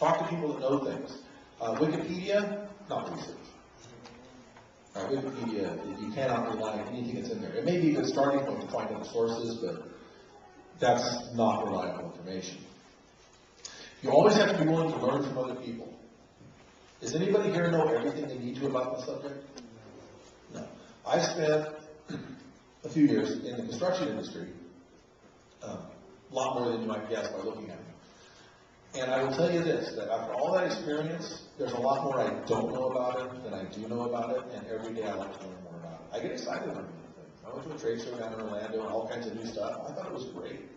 Talk to people that know things. Wikipedia, not research. Wikipedia, you cannot rely on anything that's in there. It may be a good starting point to find out the sources, but that's not reliable information. You always have to be willing to learn from other people. Does anybody here know everything they need to about the subject? No. I spent a few years in the construction industry, a lot more than you might guess by looking at me. And I will tell you this, that after all that experience, there's a lot more I don't know about it than I do know about it, and every day I like to learn more about it. I get excited learning new things. I went to a trade show down in Orlando and all kinds of new stuff. I thought it was great.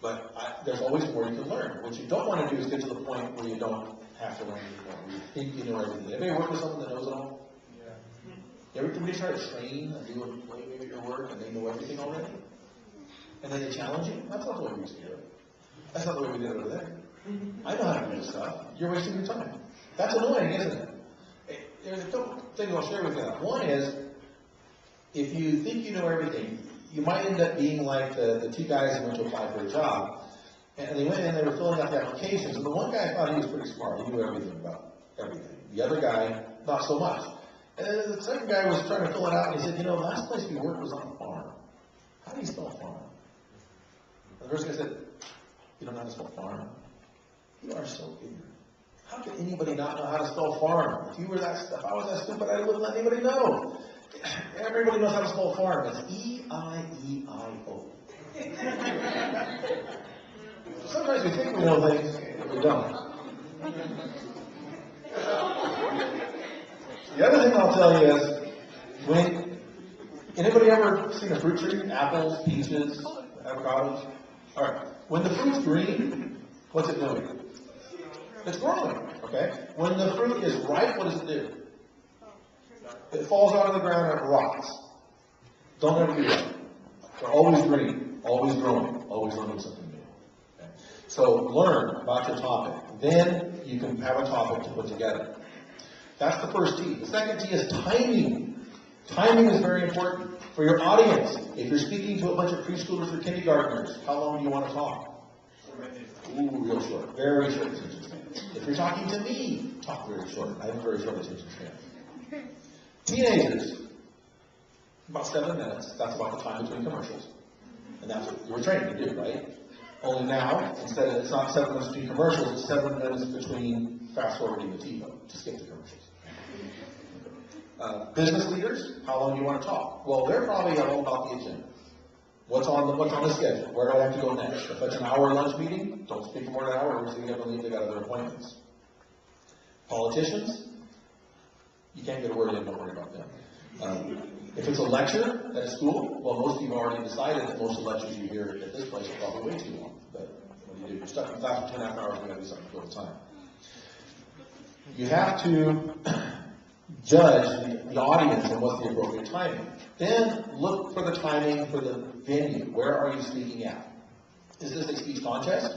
But there's always more you can learn. What you don't want to do is get to the point where you don't have to learn anymore, where you think you know everything. Anybody work with someone that knows it all? Yeah. Everybody try to train and do a way at your work and they know everything already? And then they challenge you? That's not the way we used to do it. That's not the way we did it over there. I know how to do this stuff. You're wasting your time. That's annoying, isn't it? There's a couple things I'll share with you. One is, if you think you know everything, you might end up being like the two guys who went to apply for a job, and they went in and they were filling out the applications, and the one guy thought he was pretty smart. He knew everything about everything. The other guy, not so much. And then the second guy was trying to fill it out, and he said, the last place we worked was on a farm. How do you spell farm? And the first guy said, you don't know how to spell farm? You are so ignorant. How could anybody not know how to spell farm? If I was that stupid, I wouldn't let anybody know. Everybody knows how to spell farm. It's E-I-E-I-O. Sometimes we think we know things, but we don't. The other thing I'll tell you is, anybody ever seen a fruit tree? Apples, peaches, avocados? All right. When the fruit's green, what's it doing? It's growing, okay? When the fruit is ripe, what does it do? It falls out of the ground and it rots. Don't ever do that. They're always green, always growing, always learning something new. Okay? So learn about your topic. Then you can have a topic to put together. That's the first T. The second T is timing. Timing is very important for your audience. If you're speaking to a bunch of preschoolers or kindergartners, how long do you want to talk? Ooh, real short. Very short attention span. If you're talking to me, talk very short. I have a very short attention span. Teenagers, about 7 minutes. That's about the time between commercials. And that's what you were trained to do, right? Only now, instead of, it's not 7 minutes between commercials, it's 7 minutes between fast-forwarding the TiVo to skip the commercials. Business leaders, how long do you want to talk? Well, they're probably all about the agenda. What's on the schedule? Where do I have to go next? If it's an hour lunch meeting, don't speak for more than an hour, or you have to leave, they got other appointments. Politicians, you can't get a word in, don't worry about them. If it's a lecture at a school, well, most of you have already decided that most of the lectures you hear at this place are probably way too long. But what do you do? You're stuck in class for 2.5 hours, you got to do something to fill the time. You have to judge the audience and what's the appropriate timing. Then look for the timing for the venue. Where are you speaking at? Is this a speech contest?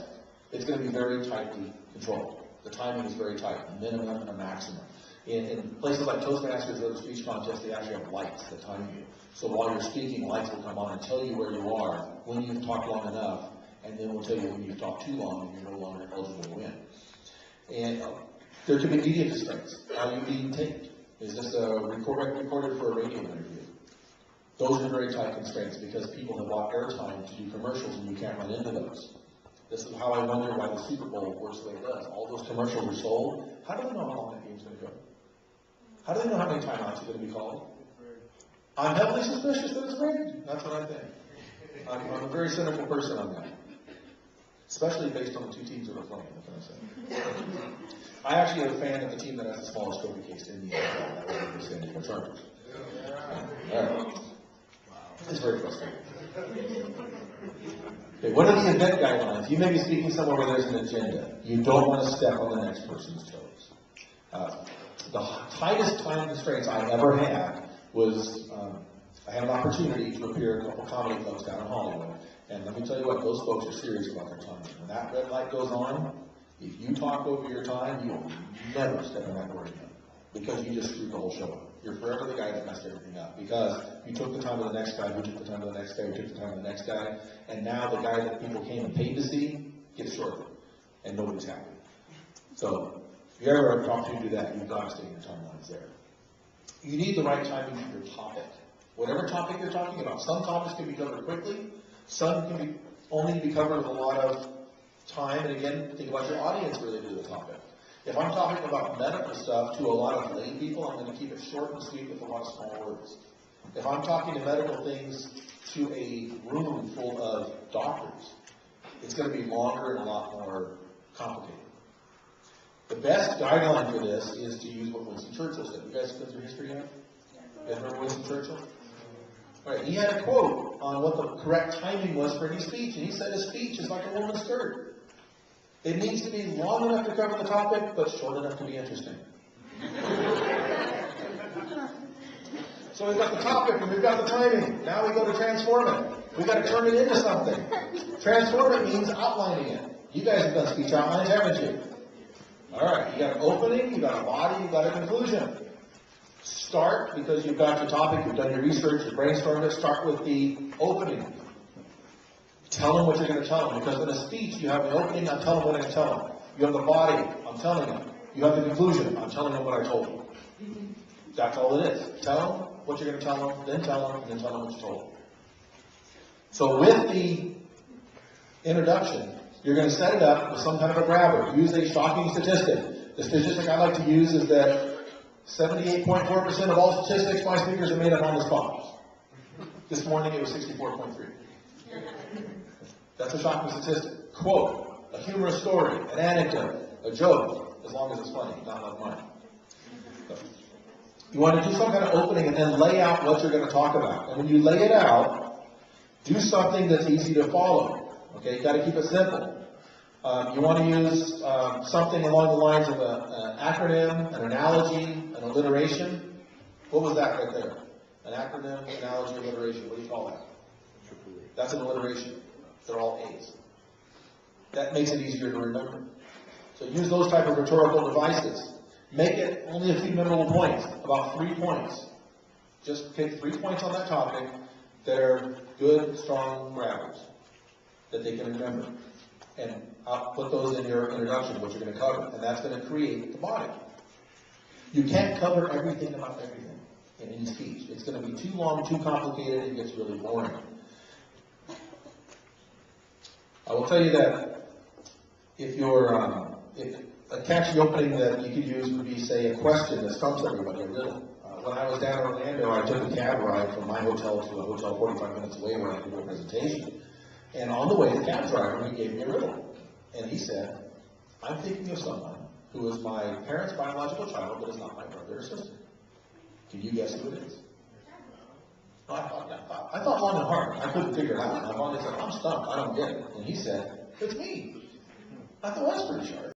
It's going to be very tightly controlled. The timing is very tight, a minimum and a maximum. In places like Toastmasters or the speech contest, they actually have lights that time you. So while you're speaking, lights will come on and tell you where you are, when you've talked long enough, and then we'll tell you when you've talked too long and you're no longer eligible to win. And there can be media constraints. Are you being taped? Is this recorded for a radio interview? Those are very tight constraints because people have bought airtime to do commercials and you can't run into those. This is how I wonder why the Super Bowl works the way it does. All those commercials are sold. How do they know how long that game's going to go? How do they know how many timeouts are going to be called? I'm heavily suspicious that it's rigged. That's what I think. I'm a very cynical person on that. Especially based on the two teams that are playing. What can I say? I actually am a fan of the team that has the smallest trophy case in the NFL. That would be San Diego Chargers. All right. It's very frustrating. Okay, what are the event guidelines? You may be speaking somewhere where there's an agenda. You don't want to step on the next person's toes. The tightest time constraints I ever had was I had an opportunity to appear at a couple comedy clubs down in Hollywood. And let me tell you what, those folks are serious about their time. When that red light goes on, if you talk over your time, you will never step in that door again. Because you just screwed the whole show up. You're forever the guy that messed everything up. Because you took the time of the next guy, who took the time of the next guy, who took the time of the next guy, and now the guy that people came and paid to see gets shorted. And nobody's happy. So, if you ever have an opportunity to do that, you've got to stay in your timelines there. You need the right timing for your topic. Whatever topic you're talking about. Some topics can be covered quickly. Some can only be covered with a lot of time. And again, think about your audience related to the topic. If I'm talking about medical stuff to a lot of lay people, I'm going to keep it short and sweet with a lot of small words. If I'm talking to medical things to a room full of doctors, it's going to be longer and a lot more complicated. The best guideline for this is to use what Winston Churchill said. You guys go through history yet? You guys remember Winston Churchill? All right, he had a quote on what the correct timing was for any speech, and he said a speech is like a woman's skirt. It needs to be long enough to cover the topic, but short enough to be interesting. So we've got the topic and we've got the timing. Now we go to transform it. We've got to turn it into something. Transform it means outlining it. You guys have done speech outlines, haven't you? All right, you got an opening, you got a body, you got a conclusion. Start, because you've got your topic, you've done your research, you've brainstormed it, start with the opening. Tell them what you're going to tell them, because in a speech, you have the opening, I'm telling them what I'm going to tell them. You have the body, I'm telling them. You have the conclusion, I'm telling them what I told them. That's all it is. Tell them what you're going to tell them, and then tell them what you told them. So with the introduction, you're going to set it up with some kind of a grabber. Use a shocking statistic. The statistic I like to use is that 78.4% of all statistics my speakers are made up on the spot. This morning it was 64.3. That's a shocking statistic. Quote, a humorous story, an anecdote, a joke, as long as it's funny, not like mine. So, you want to do some kind of opening and then lay out what you're going to talk about. And when you lay it out, do something that's easy to follow. Okay, you've got to keep it simple. You want to use something along the lines of an acronym, an analogy, an alliteration. What was that right there? An acronym, analogy, alliteration. What do you call that? That's an alliteration. They're all A's. That makes it easier to remember. So use those type of rhetorical devices. Make it only a few memorable points, about 3 points. Just pick 3 points on that topic that are good, strong grabbers that they can remember. And I'll put those in your introduction, what you're going to cover. And that's going to create the body. You can't cover everything about everything in any speech. It's going to be too long, too complicated, it gets really boring. I will tell you that if a catchy opening that you could use would be, say, a question that stumps everybody, a riddle. When I was down in Orlando, I took a cab ride from my hotel to a hotel 45 minutes away where I could do a presentation. And on the way, the cab driver, he gave me a riddle. And he said, I'm thinking of someone who is my parents' biological child, but is not my brother or sister. Can you guess who it is? I thought long and hard. I couldn't figure it out. And I finally said, I'm stumped. I don't get it. And he said, it's me. I thought, well, that's pretty sharp.